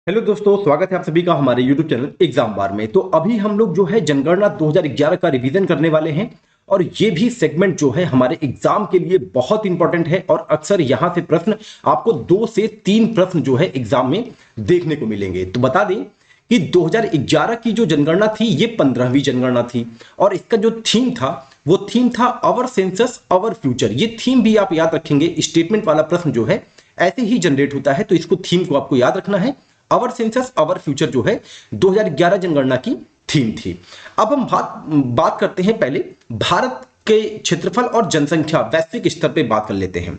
Hello दोस्तों, स्वागत है आप सभी का हमारे YouTube चैनल एग्जाम बार में। तो अभी हम लोग जो है जनगणना 2011 का रिवीजन करने वाले हैं और ये भी सेगमेंट जो है हमारे एग्जाम के लिए बहुत इंपॉर्टेंट है और अक्सर यहां से प्रश्न आपको 2 से 3 प्रश्न जो है एग्जाम में देखने को मिलेंगे। तो बता दें कि 2011 की जो जनगणना थी ये 15वीं जनगणना थी और इसका जो थीम था वो थीम था अवर सेंसस अवर फ्यूचर। ये थीम भी आप याद रखेंगे, स्टेटमेंट वाला प्रश्न जो है ऐसे ही जनरेट होता है, तो इसको थीम को आपको याद रखना है। अवर सेंसस अवर फ्यूचर जो है 2011 जनगणना की थीम थी। अब हम बात करते हैं पहले भारत के क्षेत्रफल और जनसंख्या वैश्विक स्तर पे बात कर लेते हैं।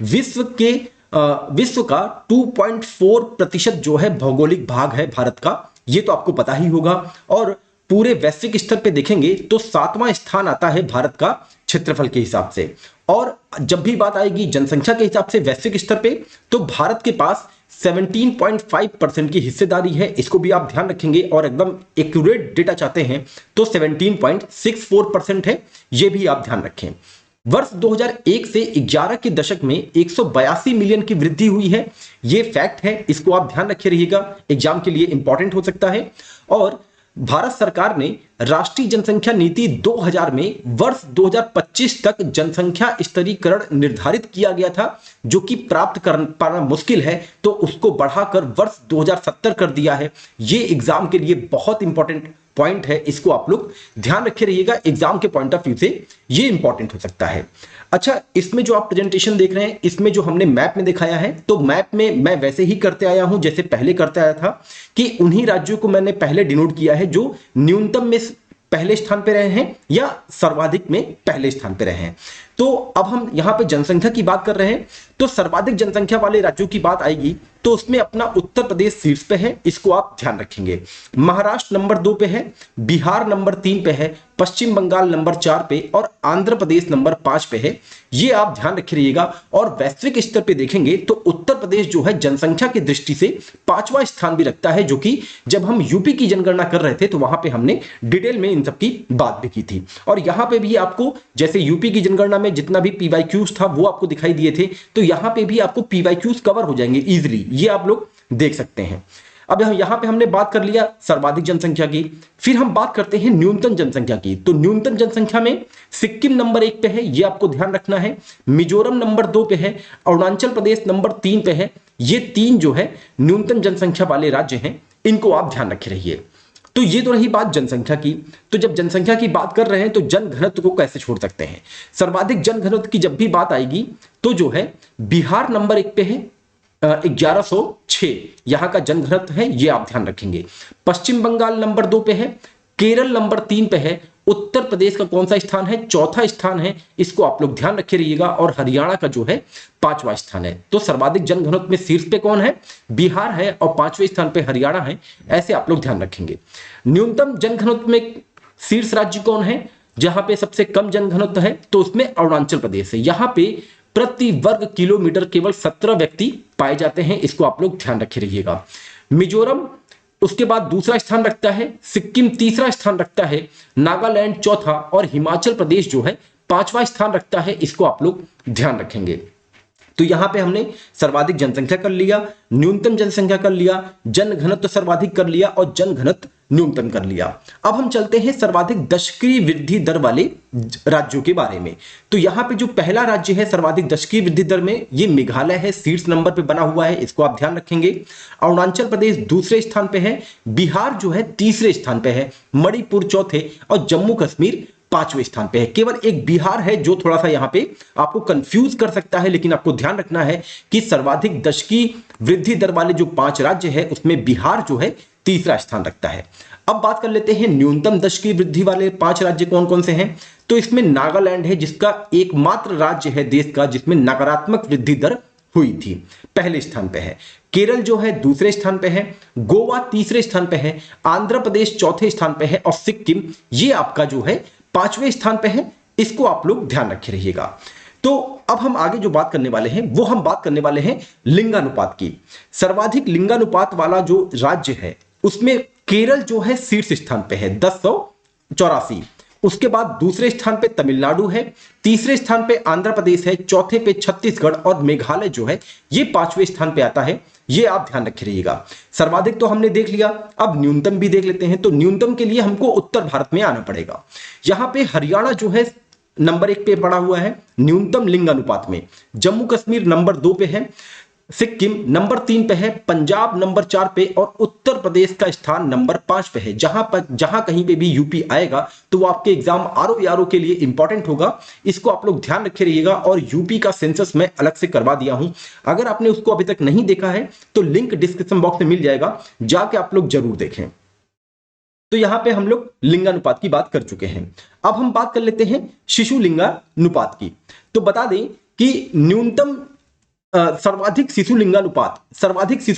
विश्व का 2.4% जो है भौगोलिक भाग है भारत का, ये तो आपको पता ही होगा। और पूरे वैश्विक स्तर पे देखेंगे तो 7वां स्थान आता है भारत का क्षेत्रफल के हिसाब से। और जब भी बात आएगी जनसंख्या के हिसाब से वैश्विक स्तर पे, तो भारत के पास 17.5% की हिस्सेदारी है। इसको भी आप ध्यान रखेंगे और एकदम एक्यूरेट डेटा चाहते हैं तो 17.64% है, ये भी आप ध्यान रखें। वर्ष 2001 से 11 के दशक में 182 मिलियन की वृद्धि हुई है, ये फैक्ट है, इसको आप ध्यान रखे रहिएगा, एग्जाम के लिए इंपॉर्टेंट हो सकता है। और भारत सरकार ने राष्ट्रीय जनसंख्या नीति 2000 में वर्ष 2025 तक जनसंख्या स्तरीकरण निर्धारित किया गया था, जो कि प्राप्त कर पाना मुश्किल है, तो उसको बढ़ाकर वर्ष 2070 कर दिया है। ये एग्जाम के लिए बहुत इंपॉर्टेंट पॉइंट है, इसको आप लोग ध्यान रखे रहिएगा, एग्जाम के पॉइंट ऑफ व्यू से ये इंपॉर्टेंट हो सकता है। अच्छा, इसमें जो आप प्रेजेंटेशन देख रहे हैं, इसमें जो हमने मैप में दिखाया है, तो मैप में मैं वैसे ही करते आया हूं जैसे पहले करते आया था, कि उन्हीं राज्यों को मैंने पहले डिनोट किया है जो न्यूनतम में पहले स्थान पे रहे हैं या सर्वाधिक में पहले स्थान पे रहे हैं। तो अब हम यहां पे जनसंख्या की बात कर रहे हैं, तो सर्वाधिक जनसंख्या वाले राज्यों की बात आएगी तो उसमें अपना उत्तर प्रदेश शीर्ष पे है, इसको आप ध्यान रखेंगे। महाराष्ट्र नंबर 2 पे है, बिहार नंबर 3 पे है, पश्चिम बंगाल नंबर 4 पे और आंध्र प्रदेश नंबर 5 पे है, ये आप ध्यान रखे रहिएगा। और वैश्विक स्तर पे देखेंगे तो उत्तर प्रदेश जो है जनसंख्या की दृष्टि से 5वां स्थान भी रखता है, जो कि जब हम यूपी की जनगणना कर रहे थे तो वहां पे हमने डिटेल में इन सब की बात भी की थी। और यहां पे भी आपको जैसे यूपी की जनगणना में जितना भी पीवाईक्यूज था वो आपको दिखाई दिए थे, तो यहां पे भी आपको पीवाईक्यूज कवर हो जाएंगे इजीली, ये आप लोग देख सकते हैं। अब यहां पे हमने बात कर लिया सर्वाधिक जनसंख्या की, फिर हम बात करते हैं न्यूनतम जनसंख्या की। तो न्यूनतम जनसंख्या में सिक्किम नंबर 1 पे है, ये आपको ध्यान रखना है। मिजोरम नंबर 2 पे है, अरुणाचल प्रदेश नंबर 3 पे है। ये 3 जो है न्यूनतम जनसंख्या वाले राज्य हैं, इनको आप ध्यान रखे रहिए। तो ये तो रही बात जनसंख्या की। तो जब जनसंख्या की बात कर रहे हैं तो जनघनत्व को कैसे छोड़ सकते हैं। सर्वाधिक जनघनत्व की जब भी बात आएगी तो जो है बिहार नंबर 1 पे है, 1106 यहां का जनघनत्व है, ये आप ध्यान रखेंगे। पश्चिम बंगाल नंबर 2 पे है, केरल नंबर 3 पे है, उत्तर प्रदेश का कौन सा स्थान है, 4था स्थान है, इसको आप लोग ध्यान रखे रहिएगा। और हरियाणा का जो है 5वां स्थान है। तो सर्वाधिक जनघनत्व में शीर्ष पे कौन है, बिहार है, और 5वें स्थान पे हरियाणा है, ऐसे आप लोग ध्यान रखेंगे। न्यूनतम जनघनत्व में शीर्ष राज्य कौन है, जहां पे सबसे कम जनघनत्व है, तो उसमें अरुणाचल प्रदेश है। यहां पे प्रति वर्ग किलोमीटर केवल 17 व्यक्ति पाए जाते हैं, इसको आप लोग ध्यान रखे रहिएगा। मिजोरम उसके बाद दूसरा स्थान रखता है, सिक्किम तीसरा स्थान रखता है, नागालैंड चौथा और हिमाचल प्रदेश जो है 5वां स्थान रखता है, इसको आप लोग ध्यान रखेंगे। तो यहां पे हमने सर्वाधिक जनसंख्या कर लिया, न्यूनतम जनसंख्या कर लिया, जनघनत्व सर्वाधिक कर लिया और जनघनत्व न्यूनतम कर लिया। अब हम चलते हैं सर्वाधिक दशकीय वृद्धि दर वाले राज्यों के बारे में। तो यहां पे जो पहला राज्य है सर्वाधिक दशकीय वृद्धि दर में, ये मेघालय है, शीर्ष नंबर पे बना हुआ है, इसको आप ध्यान रखेंगे। अरुणाचल प्रदेश दूसरे स्थान पे है, बिहार जो है तीसरे स्थान पे है, मणिपुर चौथे और जम्मू कश्मीर 5वें स्थान पे है। केवल एक बिहार है जो थोड़ा सा यहां पे आपको कंफ्यूज कर सकता है, लेकिन आपको ध्यान रखना है कि सर्वाधिक दशकीय वृद्धि दर वाले जो 5 राज्य है उसमें बिहार जो है तीसरा स्थान रखता है। अब बात कर लेते हैं न्यूनतम दशकीय वृद्धि वाले 5 राज्य कौन कौन से हैं। तो इसमें नागालैंड है, जिसका एकमात्र राज्य है देश का जिसमें नकारात्मक वृद्धि दर हुई थी, पहले स्थान पे है। केरल जो है दूसरे स्थान पे है, गोवा तीसरे स्थान पे है, आंध्र प्रदेश चौथे स्थान पे है और सिक्किम ये आपका जो है 5वें स्थान पे है, इसको आप लोग ध्यान रखे रहिएगा। तो अब हम आगे जो बात करने वाले हैं वो हम बात करने वाले हैं लिंगानुपात की। सर्वाधिक लिंगानुपात वाला जो राज्य है उसमें केरल जो है शीर्ष स्थान पे है 1084। उसके बाद दूसरे स्थान पे तमिलनाडु है, तीसरे स्थान पे आंध्र प्रदेश है, चौथे पे छत्तीसगढ़ और मेघालय जो है ये 5वें स्थान पे आता है। ये आप ध्यान रखे रहिएगा। सर्वाधिक तो हमने देख लिया, अब न्यूनतम भी देख लेते हैं। तो न्यूनतम के लिए हमको उत्तर भारत में आना पड़ेगा। यहां पे हरियाणा जो है नंबर 1 पे पड़ा हुआ है न्यूनतम लिंग अनुपात में, जम्मू कश्मीर नंबर 2 पे है, सिक्किम नंबर 3 पे है, पंजाब नंबर 4 पे और उत्तर प्रदेश का स्थान नंबर 5 पे है। जहां कहीं पे भी यूपी आएगा तो वो आपके एग्जाम आरओ के लिए इंपॉर्टेंट होगा। इसको आप लोग ध्यान रखे रहिएगा। और यूपी का सेंसस मैं अलग से करवा दिया हूं, अगर आपने उसको अभी तक नहीं देखा है तो लिंक डिस्क्रिप्शन बॉक्स में मिल जाएगा, जाके आप लोग जरूर देखें। तो यहां पे हम लोग लिंगानुपात की बात कर चुके हैं। अब हम बात कर लेते हैं शिशु लिंगानुपात की। तो बता दें कि न्यूनतम सर्वाधिक शिशु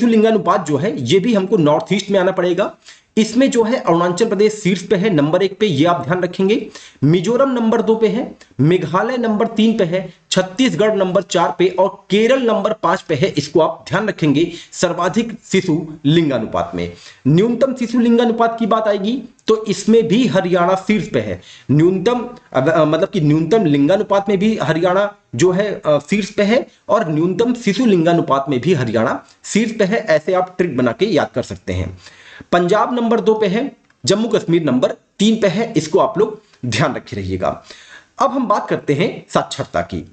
लिंगानुपात जो है ये भी हमको नॉर्थ ईस्ट में आना पड़ेगा। इसमें जो है अरुणाचल प्रदेश शीर्ष पे है नंबर 1 पे, ये आप ध्यान रखेंगे। मिजोरम नंबर 2 पे है, मेघालय नंबर 3 पे है, छत्तीसगढ़ नंबर 4 पे और केरल नंबर 5 पे है। इसको आप ध्यान रखेंगे सर्वाधिक शिशु लिंगानुपात में। न्यूनतम शिशु लिंगानुपात की बात आएगी तो इसमें भी हरियाणा शीर्ष पे है। न्यूनतम मतलब कि न्यूनतम लिंगानुपात में भी हरियाणा जो है शीर्ष पे है और न्यूनतम शिशु लिंगानुपात में भी हरियाणा शीर्ष पे है। ऐसे आप ट्रिक बना के याद कर सकते हैं। पंजाब नंबर 2 पे है, जम्मू कश्मीर नंबर 3 पे है। इसको आप लोग ध्यान रखे रहिएगा। अब हम बात करते हैं साक्षरता की।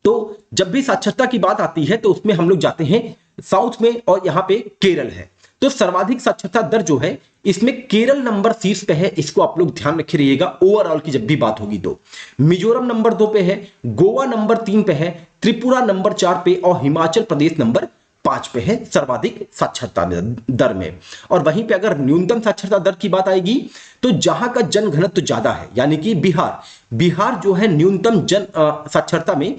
तो जब भी साक्षरता की बात आती है तो उसमें हम लोग जाते हैं साउथ में और यहां पे केरल है। तो सर्वाधिक साक्षरता दर जो है इसमें केरल नंबर शीर्ष पे है। इसको आप लोग ध्यान रखे रहिएगा ओवरऑल की जब भी बात होगी तो। मिजोरम नंबर 2 पे है, गोवा नंबर 3 पे है, त्रिपुरा नंबर 4 पे और हिमाचल प्रदेश नंबर 5 पे है सर्वाधिक साक्षरता दर में। और वहीं पे अगर न्यूनतम साक्षरता दर की बात आएगी तो जहां का जनघनत्व ज्यादा है यानी कि बिहार जो है न्यूनतम साक्षरता में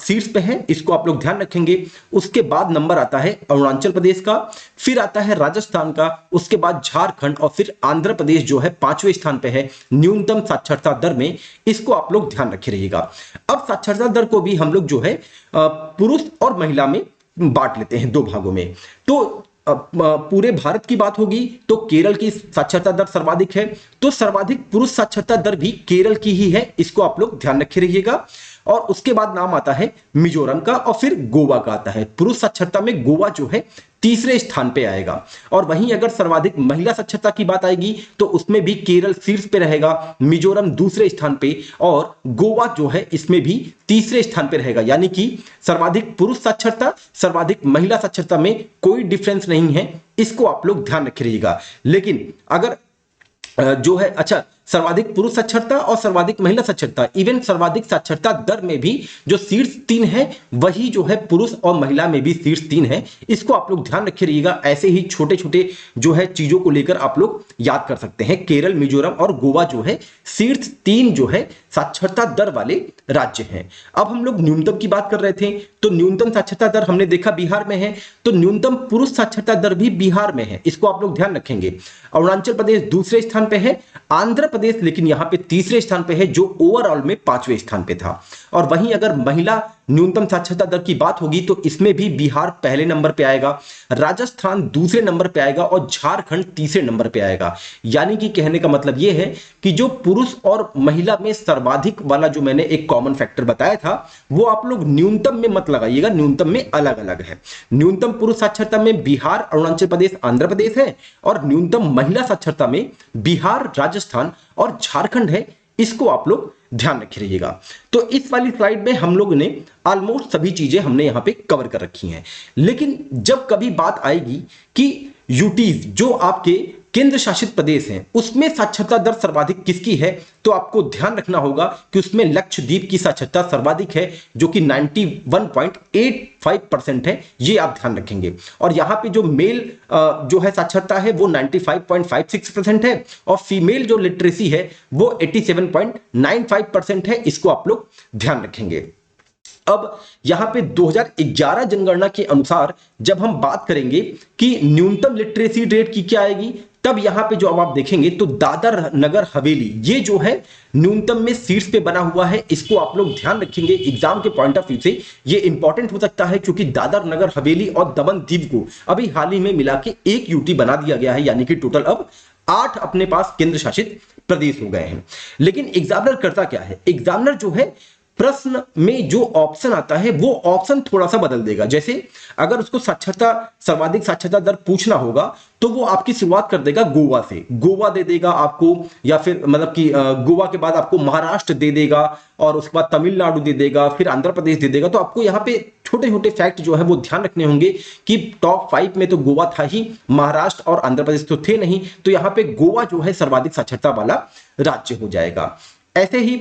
शीर्ष पे है। इसको आप लोग ध्यान रखेंगे। उसके बाद नंबर आता है अरुणाचल प्रदेश का, फिर आता है राजस्थान का, उसके बाद झारखंड और फिर आंध्र प्रदेश जो है 5वें स्थान पे है न्यूनतम साक्षरता दर में। इसको आप लोग ध्यान रखे रहिएगा। अब साक्षरता दर को भी हम लोग जो है पुरुष और महिला में बांट लेते हैं 2 भागों में। तो पूरे भारत की बात होगी तो केरल की साक्षरता दर सर्वाधिक है। तो सर्वाधिक पुरुष साक्षरता दर भी केरल की ही है। इसको आप लोग ध्यान रखे रहिएगा। और उसके बाद नाम आता है मिजोरम का और फिर गोवा का आता है। पुरुष साक्षरता में गोवा जो है 3रे स्थान पे आएगा। और वहीं अगर सर्वाधिक महिला साक्षरता की बात आएगी तो उसमें भी केरल शीर्ष पे रहेगा, मिजोरम 2रे स्थान पे और गोवा जो है इसमें भी 3रे स्थान पे रहेगा। यानी कि सर्वाधिक पुरुष साक्षरता सर्वाधिक महिला साक्षरता में कोई डिफरेंस नहीं है। इसको आप लोग ध्यान रखे रहिएगा। लेकिन अगर जो है अच्छा सर्वाधिक पुरुष साक्षरता और सर्वाधिक महिला साक्षरता, इवन सर्वाधिक साक्षरता दर में भी जो शीर्ष 3 है वही जो है पुरुष और महिला में भी शीर्ष 3 है। इसको आप लोग ध्यान रखे रहिएगा। ऐसे ही छोटे छोटे जो है चीजों को लेकर आप लोग याद कर सकते हैं। केरल, मिजोरम और गोवा जो है शीर्ष 3 जो है साक्षरता दर वाले राज्य हैं। अब हम लोग न्यूनतम की बात कर रहे थे तो न्यूनतम साक्षरता दर हमने देखा बिहार में है। तो न्यूनतम पुरुष साक्षरता दर भी बिहार में है। इसको आप लोग ध्यान रखेंगे। अरुणाचल प्रदेश 2रे स्थान पे है, आंध्र प्रदेश लेकिन यहां पे 3रे स्थान पे है जो ओवरऑल में 5वें स्थान पे था। और वहीं अगर महिला न्यूनतम साक्षरता दर की बात होगी तो इसमें भी बिहार पहले नंबर पे आएगा, राजस्थान 2रे नंबर पे आएगा और झारखंड 3रे नंबर पे आएगा। यानी कि कहने का मतलब यह है कि जो पुरुष और महिला में सर्वाधिक वाला जो मैंने एक कॉमन फैक्टर बताया था वो आप लोग न्यूनतम में मत लगाइएगा, न्यूनतम में अलग अलग है। न्यूनतम पुरुष साक्षरता में बिहार, अरुणाचल प्रदेश, आंध्र प्रदेश है और न्यूनतम महिला साक्षरता में बिहार, राजस्थान और झारखंड है। इसको आप लोग ध्यान रखे रहिएगा। तो इस वाली स्लाइड में हम लोग ने ऑलमोस्ट सभी चीजें हमने यहां पे कवर कर रखी हैं। लेकिन जब कभी बात आएगी कि यूटीज जो आपके केंद्र शासित प्रदेश हैं उसमें साक्षरता दर सर्वाधिक किसकी है तो आपको ध्यान रखना होगा कि उसमें लक्षद्वीप की साक्षरता सर्वाधिक है जो कि 91.85% है। ये आप ध्यान रखेंगे। और यहां पे जो मेल जो है साक्षरता है वो 95.56% है और फीमेल जो लिटरेसी है वो 87.95% है। इसको आप लोग ध्यान रखेंगे। अब यहां पे 2011 जनगणना के अनुसार जब हम बात करेंगे कि न्यूनतम लिटरेसी रेट की क्या आएगी तब यहां पे जो अब आप देखेंगे तो दादर नगर हवेली ये जो है न्यूनतम में शीर्ष पे बना हुआ है। इसको आप लोग ध्यान रखेंगे। एग्जाम के पॉइंट ऑफ व्यू से ये इंपॉर्टेंट हो सकता है क्योंकि दादर नगर हवेली और दमन दीव को अभी हाल ही में मिला के 1 यूटी बना दिया गया है। यानी कि टोटल अब 8 अपने पास केंद्र शासित प्रदेश हो गए हैं। लेकिन एग्जामिनर करता क्या है, एग्जामिनर जो है प्रश्न में जो ऑप्शन आता है वो ऑप्शन थोड़ा सा बदल देगा। जैसे अगर उसको साक्षरता, सर्वाधिक साक्षरता दर पूछना होगा तो वो आपकी शुरुआत कर देगा गोवा से, गोवा दे देगा आपको, या फिर मतलब कि गोवा के बाद आपको महाराष्ट्र दे देगा, और उसके बाद तमिलनाडु दे देगा, फिर आंध्र प्रदेश दे देगा। तो आपको यहाँ पे छोटे छोटे फैक्ट जो है वो ध्यान रखने होंगे कि टॉप 5 में तो गोवा था ही, महाराष्ट्र और आंध्र प्रदेश तो थे नहीं, तो यहाँ पे गोवा जो है सर्वाधिक साक्षरता वाला राज्य हो जाएगा। ऐसे ही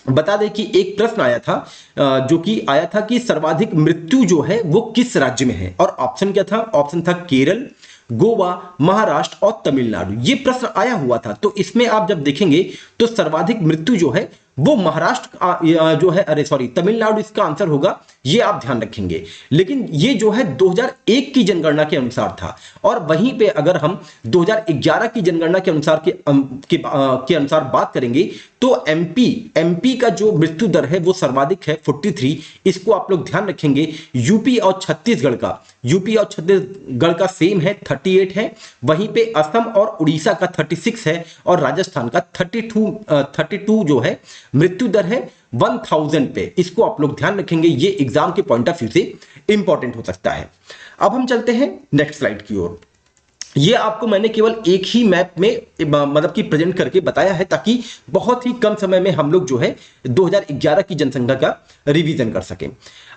बता दें कि एक प्रश्न आया था, जो कि आया था कि सर्वाधिक मृत्यु जो है वो किस राज्य में है, और ऑप्शन क्या था? ऑप्शन था केरल, गोवा, महाराष्ट्र और तमिलनाडु। ये प्रश्न आया हुआ था। तो इसमें आप जब देखेंगे तो सर्वाधिक मृत्यु जो है वो महाराष्ट्र जो है, अरे सॉरी, तमिलनाडु इसका आंसर होगा, ये आप ध्यान रखेंगे। लेकिन ये जो है 2001 की जनगणना के अनुसार था, और वहीं पे अगर हम 2011 की जनगणना के अनुसार के अनुसार बात करेंगे तो एमपी का जो मृत्यु दर है वो सर्वाधिक है 43। इसको आप लोग ध्यान रखेंगे। यूपी और छत्तीसगढ़ का सेम है 38 है, वहीं पे असम और उड़ीसा का 36 है, और राजस्थान का 32 जो है मृत्यु दर है 1000 पे। इसको आप लोग ध्यान रखेंगे, ये एग्जाम के पॉइंट ऑफ व्यू से इंपॉर्टेंट हो सकता है। अब हम चलते हैं नेक्स्ट स्लाइड की ओर। ये आपको मैंने केवल एक ही मैप में मतलब कि प्रेजेंट करके बताया है, ताकि बहुत ही कम समय में हम लोग जो है 2011 की जनसंख्या का रिवीजन कर सकें।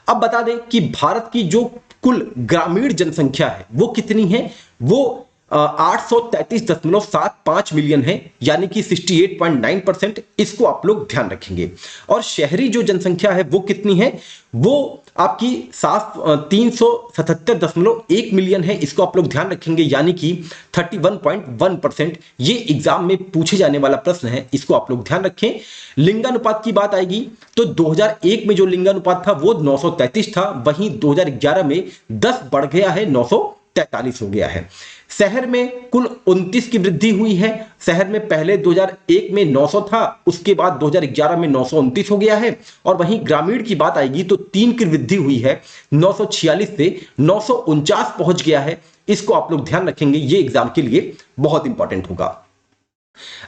अब बता दें कि भारत की जो कुल ग्रामीण जनसंख्या है वो कितनी है? वो 833.75 मिलियन है, यानी कि 68.9%। इसको आप लोग ध्यान रखेंगे। और शहरी जो जनसंख्या है वो कितनी है? वो आपकी 377.1 मिलियन है। इसको आप लोग ध्यान रखेंगे, यानी कि 31.1%। ये एग्जाम में पूछे जाने वाला प्रश्न है, इसको आप लोग ध्यान रखें। लिंगानुपात की बात आएगी तो 2001 में जो लिंगानुपात था वो 933 था, वहीं 2011 में 10 बढ़ गया है, 943 हो गया है। शहर में कुल 29 की वृद्धि हुई है। शहर में पहले 2001 में 900 था, उसके बाद 2011 में 929 हो गया है। और वहीं ग्रामीण की बात आएगी तो 3 की वृद्धि हुई है, 946 से 949 पहुंच गया है। इसको आप लोग ध्यान रखेंगे, ये एग्जाम के लिए बहुत इंपॉर्टेंट होगा।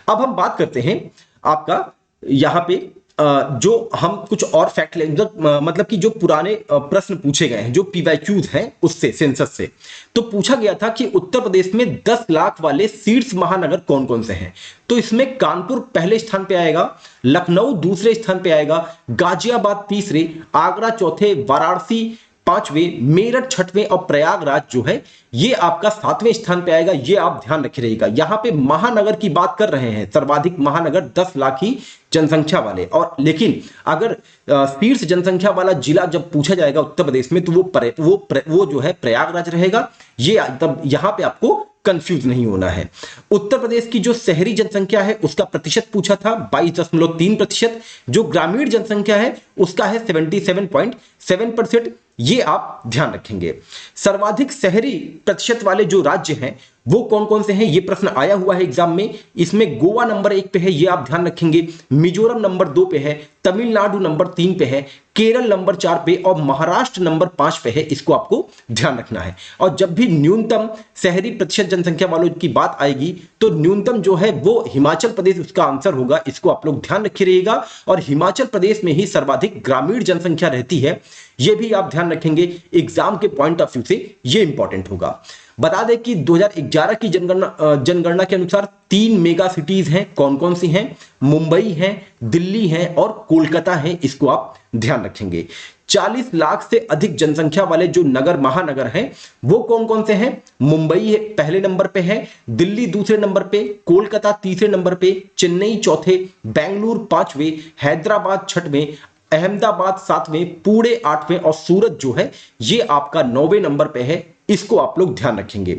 अब हम बात करते हैं आपका यहां पे जो हम कुछ और फैक्ट लेंगे, मतलब कि जो पुराने प्रश्न पूछे गए हैं, जो पीवाईक्यूज हैं उससे, सेंसस से, तो पूछा गया था कि उत्तर प्रदेश में 10 लाख वाले शीर्ष महानगर कौन कौन से हैं। तो इसमें कानपुर पहले स्थान पे आएगा, लखनऊ दूसरे स्थान पे आएगा, गाजियाबाद तीसरे, आगरा चौथे, वाराणसी पांचवें, मेरठ छठवें और प्रयागराज जो है ये आपका 7वें स्थान पे आएगा। ये आप ध्यान रखे रहिएगा। यहां पे महानगर की बात कर रहे हैं, सर्वाधिक महानगर 10 लाख की जनसंख्या वाले। और लेकिन अगर शीर्ष जनसंख्या वाला जिला जब पूछा जाएगा उत्तर प्रदेश में तो वो जो है प्रयागराज रहेगा। ये तब यहां पे आपको कंफ्यूज नहीं होना है। उत्तर प्रदेश की जो शहरी जनसंख्या है उसका प्रतिशत पूछा था 22.3%। जो ग्रामीण जनसंख्या है उसका है 77.7%। ये आप ध्यान रखेंगे। सर्वाधिक शहरी प्रतिशत वाले जो राज्य हैं वो कौन कौन से हैं, ये प्रश्न आया हुआ है एग्जाम में। इसमें गोवा नंबर 1 पे है, ये आप ध्यान रखेंगे। मिजोरम नंबर 2 पे है, तमिलनाडु नंबर 3 पे है, केरल नंबर 4 पे और महाराष्ट्र नंबर 5 पे है। इसको आपको ध्यान रखना है। और जब भी न्यूनतम शहरी प्रतिशत जनसंख्या वालों की बात आएगी तो न्यूनतम जो है वो हिमाचल प्रदेश उसका आंसर होगा। इसको आप लोग ध्यान रखे रहिएगा। और हिमाचल प्रदेश में ही सर्वाधिक ग्रामीण जनसंख्या रहती है, ये भी आप ध्यान रखेंगे। एग्जाम के पॉइंट ऑफ व्यू से ये इंपॉर्टेंट होगा। बता दें कि 2011 की जनगणना के अनुसार 3 मेगा सिटीज हैं। कौन कौन सी हैं? मुंबई है, दिल्ली है और कोलकाता है। इसको आप ध्यान रखेंगे। 40 लाख से अधिक जनसंख्या वाले जो नगर महानगर हैं वो कौन कौन से हैं? मुंबई पहले नंबर पे है, दिल्ली दूसरे नंबर पे, कोलकाता तीसरे नंबर पे, चेन्नई चौथे, बेंगलुरु 5वें, हैदराबाद 6वें, अहमदाबाद 7वें, पुणे 8वें और सूरत जो है ये आपका 9वें नंबर पे है। इसको आप लोग ध्यान रखेंगे।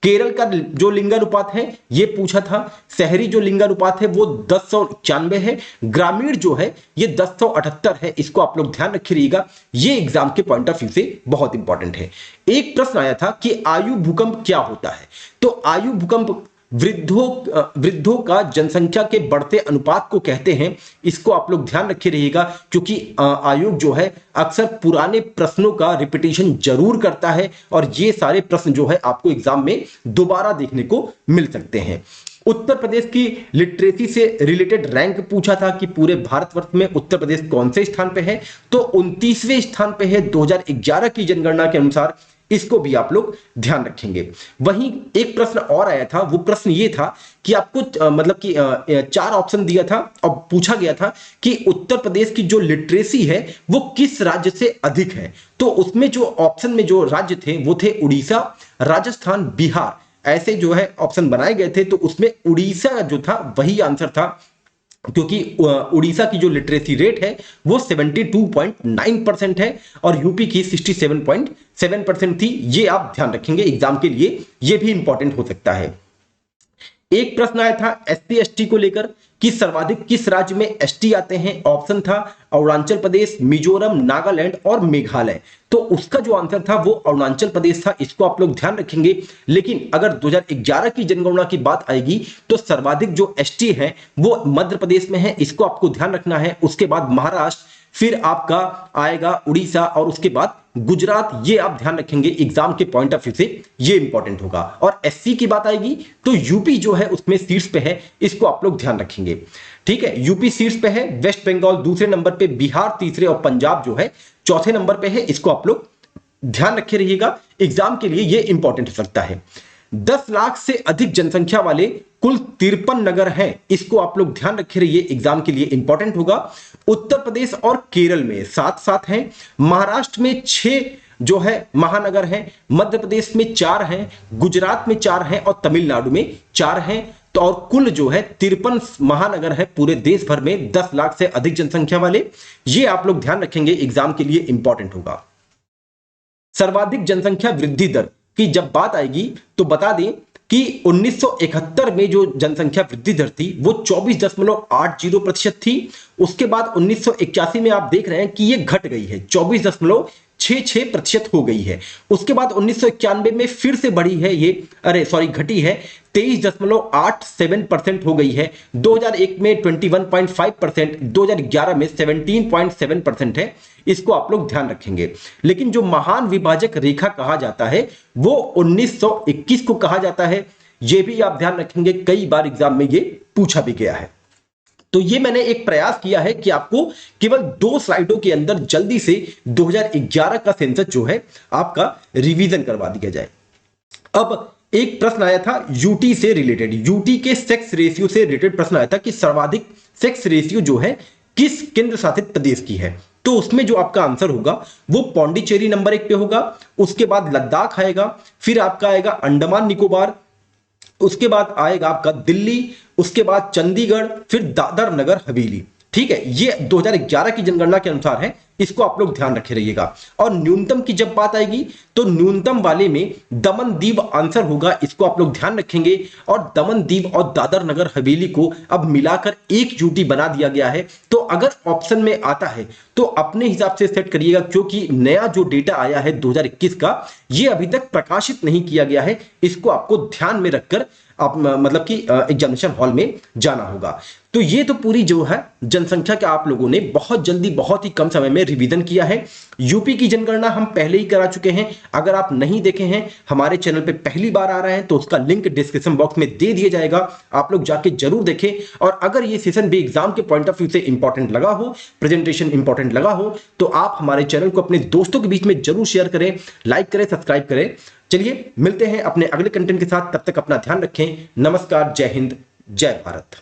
केरल का जो लिंगानुपात है ये पूछा था। शहरी जो लिंगानुपात है वो 1091 है, ग्रामीण जो है ये 1078 है। इसको आप लोग ध्यान रखिएगा, ये एग्जाम के पॉइंट ऑफ व्यू से बहुत इंपॉर्टेंट है। एक प्रश्न आया था कि आयु भूकंप क्या होता है। तो आयु भूकंप वृद्धों का जनसंख्या के बढ़ते अनुपात को कहते हैं। इसको आप लोग ध्यान रखे रहिएगा, क्योंकि आयोग जो है अक्सर पुराने प्रश्नों का रिपीटेशन जरूर करता है और ये सारे प्रश्न जो है आपको एग्जाम में दोबारा देखने को मिल सकते हैं। उत्तर प्रदेश की लिटरेसी से रिलेटेड रैंक पूछा था कि पूरे भारतवर्ष में उत्तर प्रदेश कौन से स्थान पे है, तो 29वें स्थान पे है 2011 की जनगणना के अनुसार। इसको भी आप लोग ध्यान रखेंगे। वहीं एक प्रश्न और आया था, वो प्रश्न ये था कि आपको मतलब कि 4 ऑप्शन दिया था और पूछा गया था कि उत्तर प्रदेश की जो लिटरेसी है वो किस राज्य से अधिक है। तो उसमें जो ऑप्शन में जो राज्य थे वो थे उड़ीसा, राजस्थान, बिहार, ऐसे जो है ऑप्शन बनाए गए थे। तो उसमें उड़ीसा जो था वही आंसर था, क्योंकि उड़ीसा की जो लिटरेसी रेट है वो 72.9% है और यूपी की 67.7% थी। ये आप ध्यान रखेंगे एग्जाम के लिए, ये भी इंपॉर्टेंट हो सकता है। एक प्रश्न आया था एसटी एसटी को लेकर कि सर्वाधिक किस राज्य में एसटी आते हैं। ऑप्शन था अरुणाचल प्रदेश, मिजोरम, नागालैंड और मेघालय। तो उसका जो आंसर था वो अरुणाचल प्रदेश था। इसको आप लोग ध्यान रखेंगे। लेकिन अगर 2011 की जनगणना की बात आएगी तो सर्वाधिक जो एसटी है वो मध्य प्रदेश में है, इसको आपको ध्यान रखना है। उसके बाद महाराष्ट्र, फिर आपका आएगा उड़ीसा और उसके बाद गुजरात। ये आप ध्यान रखेंगे एग्जाम के पॉइंट ऑफ व्यू से, ये इंपॉर्टेंट होगा। और एससी की बात आएगी तो यूपी जो है उसमें शीर्ष पे है, इसको आप लोग ध्यान रखेंगे। ठीक है, यूपी शीर्ष पे है, वेस्ट बंगाल दूसरे नंबर पे, बिहार तीसरे और पंजाब जो है चौथे नंबर पे है। इसको आप लोग ध्यान रखे रहिएगा, एग्जाम के लिए ये इंपॉर्टेंट हो सकता है। 10 लाख से अधिक जनसंख्या वाले कुल 53 नगर हैं, इसको आप लोग ध्यान रखे रहिए, एग्जाम के लिए इंपॉर्टेंट होगा। उत्तर प्रदेश और केरल में 7-7 हैं, महाराष्ट्र में 6 जो है महानगर हैं, मध्य प्रदेश में 4 हैं, गुजरात में 4 हैं और तमिलनाडु में 4 हैं। तो और कुल जो है 53 महानगर है पूरे देश भर में 10 लाख से अधिक जनसंख्या वाले। ये आप लोग ध्यान रखेंगे, एग्जाम के लिए इंपॉर्टेंट होगा। सर्वाधिक जनसंख्या वृद्धि दर की जब बात आएगी तो बता दें कि 1971 में जो जनसंख्या वृद्धि दर थी वो 24.80% थी। उसके बाद 1981 में आप देख रहे हैं कि ये घट गई है, 24.66% हो गई है। उसके बाद 1991 में फिर से बढ़ी है ये, घटी है, 23.87% हो गई है। 2001 में 21.5%, 2011 में 17.7% है। इसको आप लोग ध्यान रखेंगे। लेकिन जो महान विभाजक रेखा कहा जाता है वो 1921 को कहा जाता है, ये भी आप ध्यान रखेंगे, कई बार एग्जाम में ये पूछा भी गया है। तो ये मैंने एक प्रयास किया है कि आपको केवल 2 स्लाइडों के अंदर जल्दी से 2011 का सेंसस जो है आपका रिवीजन करवा दिया जाए। अब एक प्रश्न आया था यूटी से रिलेटेड, यूटी के सेक्स रेशियो से रिलेटेड प्रश्न आया था कि सर्वाधिक सेक्स रेशियो जो है किस केंद्र शासित प्रदेश की है। तो उसमें जो आपका आंसर होगा वो पौंडीचेरी नंबर 1 पे होगा, उसके बाद लद्दाख आएगा, फिर आपका आएगा अंडमान निकोबार, उसके बाद आएगा आपका दिल्ली, उसके बाद चंडीगढ़, फिर दादर नगर हवेली। ठीक है, ये 2011 की जनगणना के अनुसार है, इसको आप लोग ध्यान रखे रहिएगा। और न्यूनतम की जब बात आएगी तो न्यूनतम वाले में दमन दीव आंसर होगा, इसको आप लोग ध्यान रखेंगे। और दमन दीव और दादर नगर हवेली को अब मिलाकर एक यूटी बना दिया गया है। तो अगर ऑप्शन में आता है तो अपने हिसाब से सेट करिएगा, क्योंकि नया जो डेटा आया है 2021 का, ये अभी तक प्रकाशित नहीं किया गया है। इसको आपको ध्यान में रखकर आप मतलब कि एग्जामिनेशन हॉल में जाना होगा। तो ये तो पूरी जो है जनसंख्या का आप लोगों ने बहुत जल्दी, बहुत ही कम समय में रिवीजन किया है। यूपी की जनगणना हम पहले ही करा चुके हैं, अगर आप नहीं देखे हैं, हमारे चैनल पे पहली बार आ रहे हैं तो उसका लिंक डिस्क्रिप्शन बॉक्स में दे दिया जाएगा, आप लोग जाके जरूर देखें। और अगर ये सेशन भी एग्जाम के पॉइंट ऑफ व्यू से इंपॉर्टेंट लगा हो, प्रेजेंटेशन इंपॉर्टेंट लगा हो, तो आप हमारे चैनल को अपने दोस्तों के बीच में जरूर शेयर करें, लाइक करें, सब्सक्राइब करें। चलिए मिलते हैं अपने अगले कंटेंट के साथ, तब तक अपना ध्यान रखें। नमस्कार, जय हिंद, जय भारत।